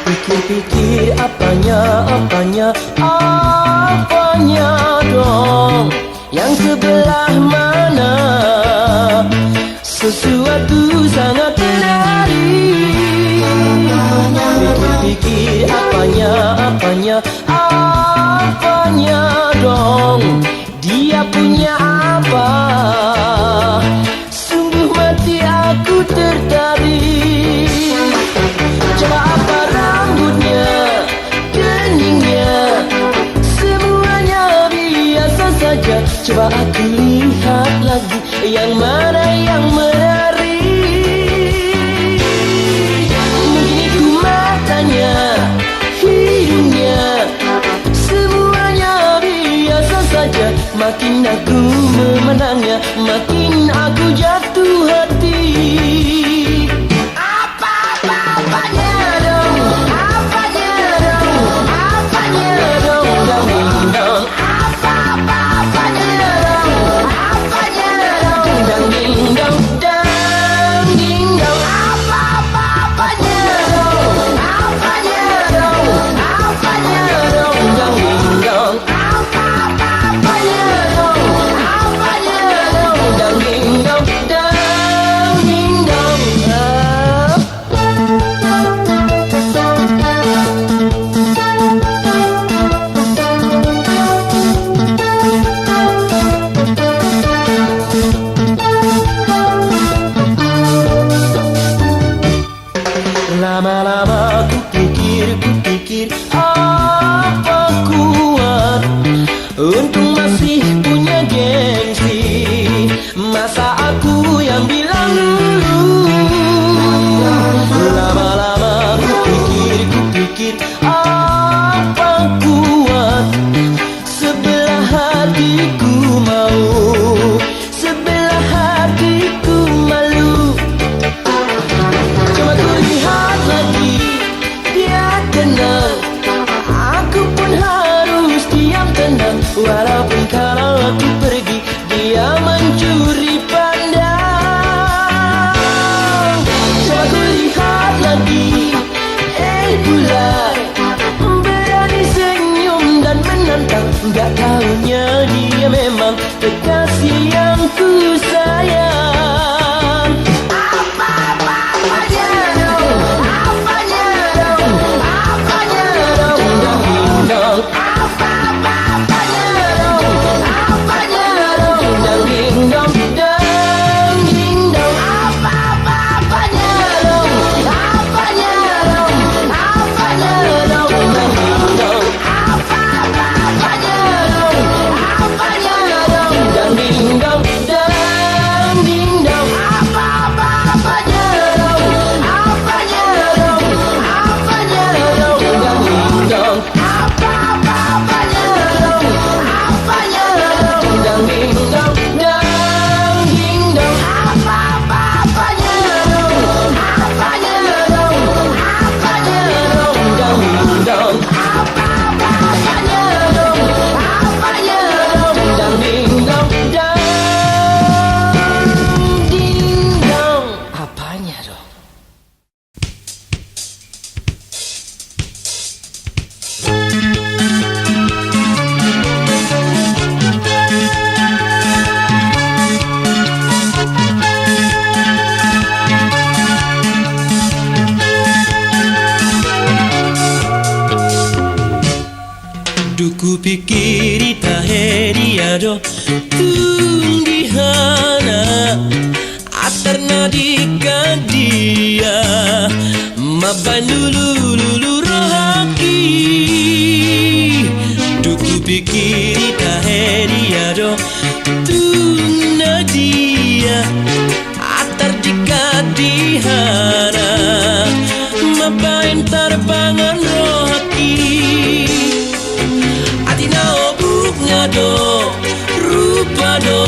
Pikir-pikir apanya dong, yang sebelah mana? Sesuatu sangat menarik. Pikir-pikir apanya dong, dia punya apa? Sungguh mati aku tertarik. Coba apa rambutnya, keningnya, semuanya biasa saja. Coba aku lihat lagi, yang mana yang menarik. Mungkin itu matanya, hidungnya, semuanya biasa saja. Makin aku memandangnya, makin aku jatuh hati. Lama-lama kupikir apa kuat, untung masih punya gengsi. Masa aku yang bilang dulu. Lama-lama kupikir apa kuat, sebelah hatiku mau, sebelah hatiku malu. Coba ku lihat lagi, dia tenang, aku pun harus diam tenang. Walaupun kalau aku pergi, dia mencuri pandang. Coba ku lihat lagi, bulan berani senyum dan menantang. Gak taunya dia memang kekasih yang ku sayang. Duku pikir itaheriado tungihana atarna dika dia mabanulu rohaki. Duku pikir itaheriado tuna dia atar dika dihana mabain tarbangan rohaki. Atinao buknya do rupa do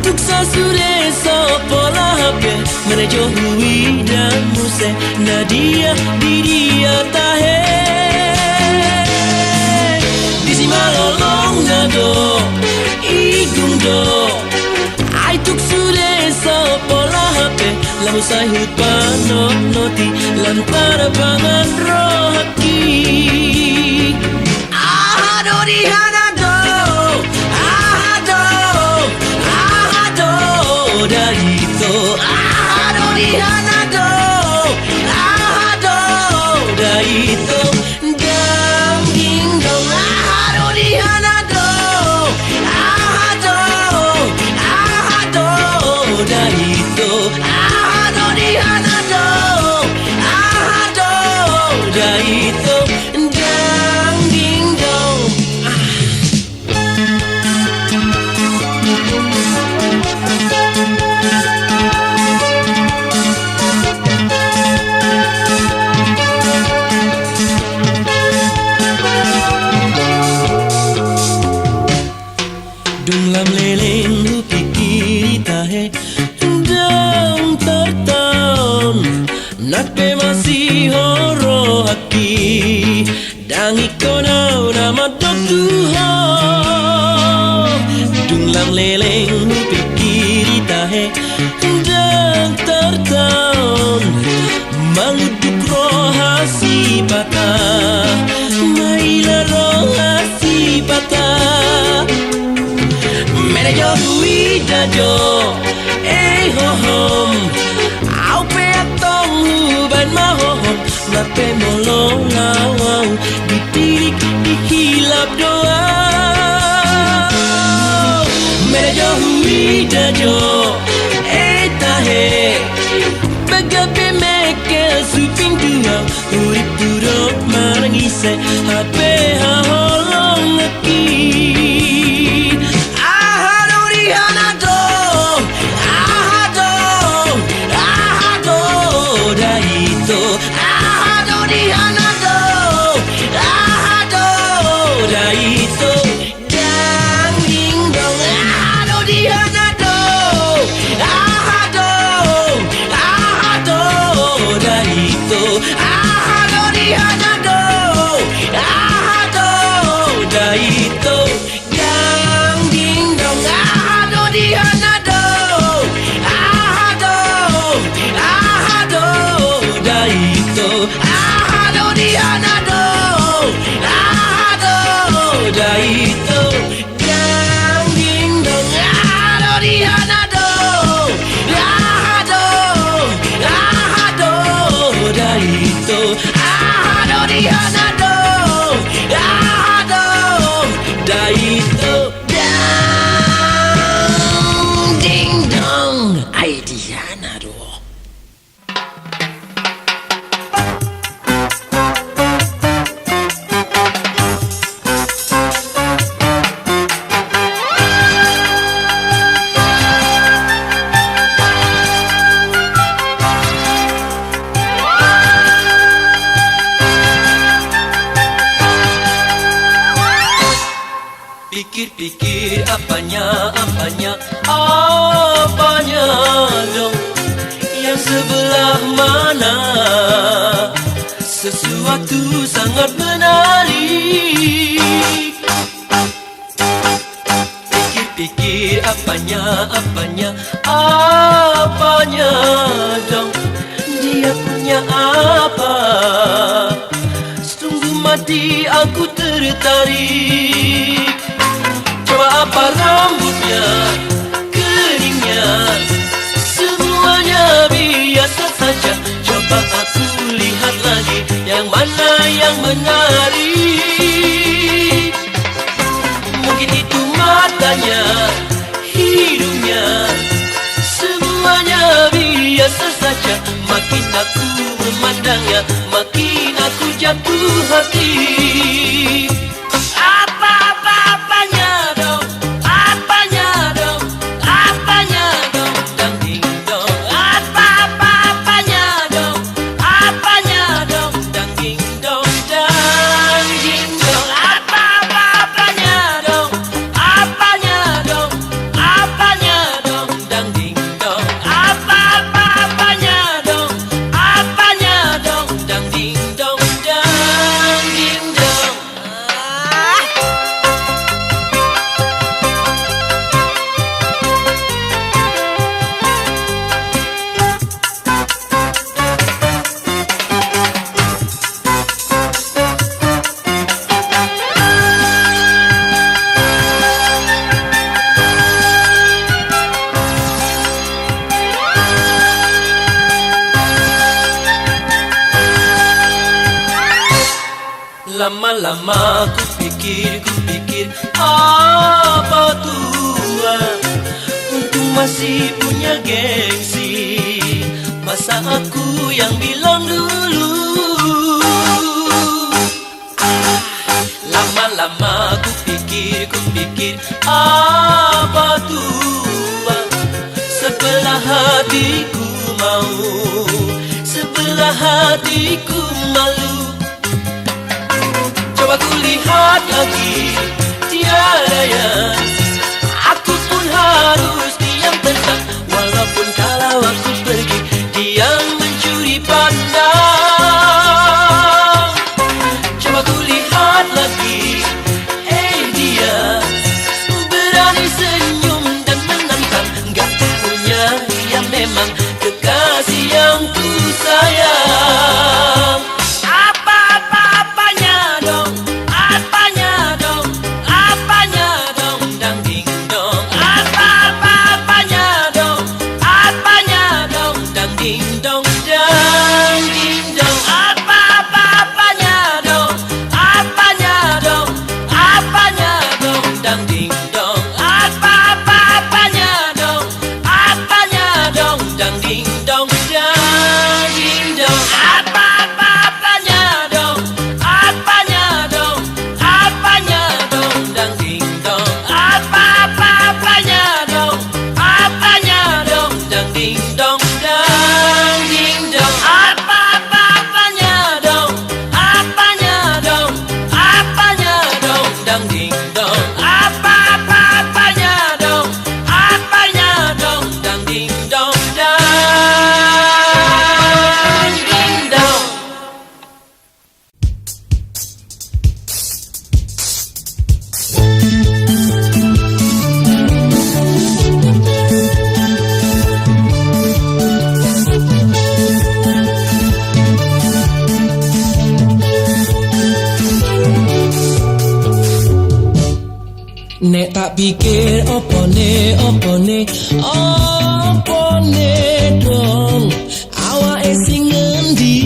tuksa sure so pola habe Merejo hui dan muse Nadia di dia tahe Disi malolong nado Igung do Ai tuk sude so pola hape Lamu sai hupano noti Lantara bangan rohaki Ahado di hanado Ahado Ahado Daito Ahado di hanado Ahado Daito Dang ding dong Ahado di hanado Ahado Ahado Daito Ahado di hanado Ahado Daito Dang ding dong Dung lam leleng hu pikir tahe Dang tertaun Nak pe masih horo haki Dang ikonau nama dok tuho Dung lam leleng hu pikir tahe Dang tertaun Manguduk rohasi patah Maila rohasi patah Merejo hui dajo ho hom Au pe atong hu ban ma ho hom Na pe molong lawau Ditirik dihilap doa Merejo hui dajo tahe Bagape mekel suping duau Urip turok marangise Hape ha holong ngeki Pikir-pikir apanya dong Yang sebelah mana Sesuatu sangat menarik Pikir-pikir apanya dong Dia punya apa Sungguh mati aku tertarik Coba apa rambutnya, keringnya Semuanya biasa saja Coba aku lihat lagi Yang mana yang menarik Mungkin itu matanya, hidungnya Semuanya biasa saja Makin aku memandangnya Makin aku jatuh hati Apanya Lama-lama ku pikir apa Tuhan, untung masih punya gengsi. Masa aku yang bilang dulu. Lama-lama ku pikir apa Tuhan, sebelah hatiku mau, sebelah hatiku malu. Coba ku lihat lagi, tiada yang aku pun harus diam tenang. Walaupun kalau aku pergi, dia mencuri pandang. Coba ku lihat lagi, dia berani senyum dan menantang. Gak punya, dia memang kekasih yang ku sayang. Nek tak pikir opone dong, awake sing ngendi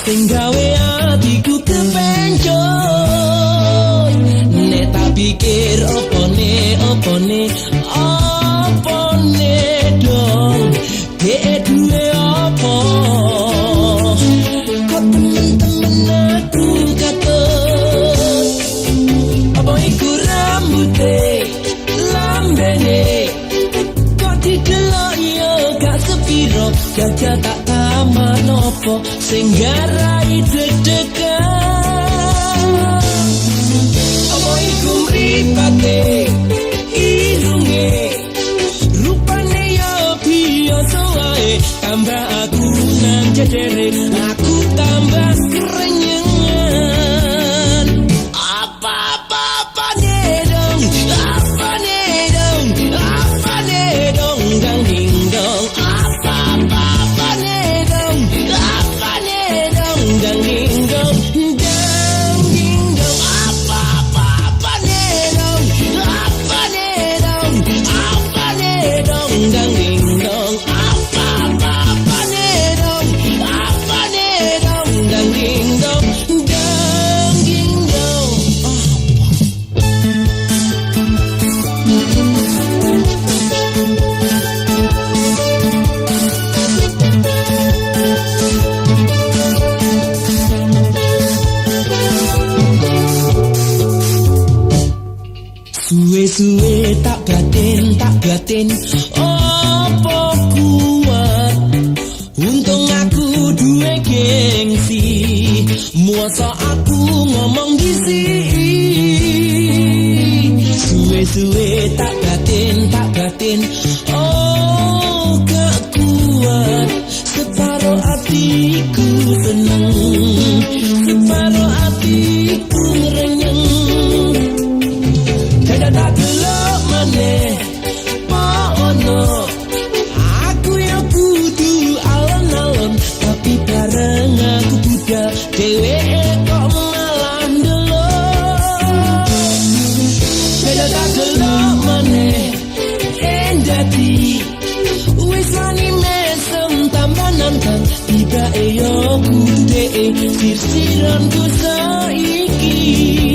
sing gawe atiku kepencoy. Nek tak pikir opone dong, dhek duwe apa kok temen-temen aku katut. Apa iku rambute, lambene, kok didelok yo gak sepiro. Gajah tak tambah nopo, sing garai deg-degan. Apa iku mripate, irunge, rupane yo biasa wae. Tambah aku nang jedere, aku tambah kerenyengan. Dang ding dong, apa ne dong, dang ding dong, apa ne dong, dang ding dong, apa ne dong, dang ding dong, dang ding dong. Suwe-suwe tak gaten, opo kuat. Untung aku duwe gengsi, mosok aku ngomong disi. Suwe-suwe tak gaten, oh gak kuat. Separo hatiku seneng, separo hatiku ngerenyeng. Tak gelap maneh ono, aku yang kudu alon-alon, tapi bareng aku budal dewe kok malah ndelok. Beda tak gelap maneh endati, wis wani mesem tambah nantang, tiba Ayo ku sirsiranku saiki.